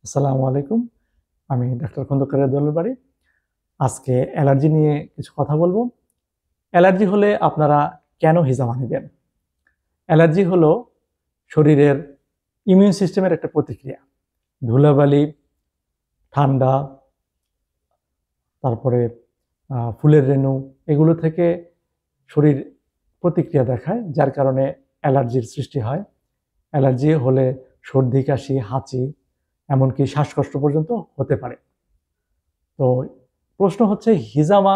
আসসালামু আলাইকুম। আমি ডাক্তার খন্দকার রেদওয়ানুল বারী। আজকে অ্যালার্জি নিয়ে কিছু কথা বলবো। অ্যালার্জি হলে আপনারা কেন হিজামা নেবেন? অ্যালার্জি হলো শরীরের ইমিউন সিস্টেমের একটা প্রতিক্রিয়া। ধুলাবালি, ঠান্ডা, তারপরে ফুলের রেণু, এগুলো থেকে শরীর প্রতিক্রিয়া দেখায়, যার কারণে অ্যালার্জির সৃষ্টি হয়। অ্যালার্জি হলে সর্দি, কাশি, হাঁচি, এমনকি শ্বাসকষ্ট পর্যন্ত হতে পারে। তো প্রশ্ন হচ্ছে, হিজামা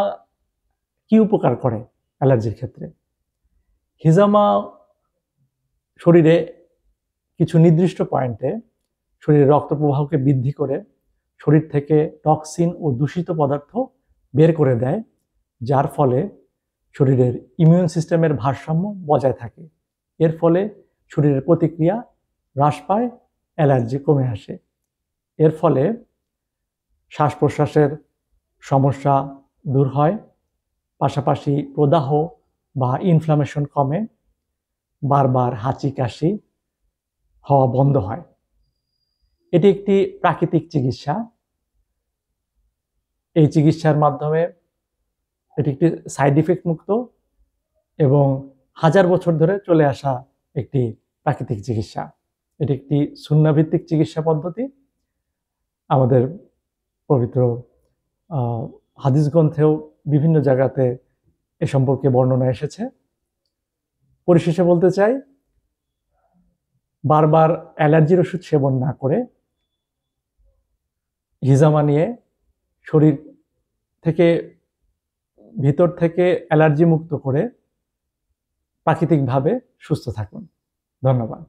কি উপকার করে অ্যালার্জির ক্ষেত্রে? হিজামা শরীরে কিছু নির্দিষ্ট পয়েন্টে শরীরের রক্ত প্রবাহকে বৃদ্ধি করে শরীর থেকে টক্সিন ও দূষিত পদার্থ বের করে দেয়, যার ফলে শরীরের ইমিউন সিস্টেমের ভারসাম্য বজায় থাকে। এর ফলে শরীরের প্রতিক্রিয়া হ্রাস পায়, অ্যালার্জি কমে আসে। এর ফলে শ্বাস প্রশ্বাসের সমস্যা দূর হয়, পাশাপাশি প্রদাহ বা ইনফ্লামেশন কমে, বারবার হাঁচি কাশি হওয়া বন্ধ হয়। এটি একটি প্রাকৃতিক চিকিৎসা। এই চিকিৎসার মাধ্যমে এটি একটি সাইড ইফেক্ট মুক্ত এবং হাজার বছর ধরে চলে আসা একটি প্রাকৃতিক চিকিৎসা। এটি একটি সুন্নাভিত্তিক চিকিৎসা পদ্ধতি। আমাদের পবিত্র হাদিস গ্রন্থেও বিভিন্ন জায়গাতে এ সম্পর্কে বর্ণনা এসেছে। পরিশেষে বলতে চাই, বারবার অ্যালার্জির ওষুধ সেবন না করে হিজামা নিয়ে শরীর থেকে, ভিতর থেকে অ্যালার্জি মুক্ত করে প্রাকৃতিকভাবে সুস্থ থাকুন। ধন্যবাদ।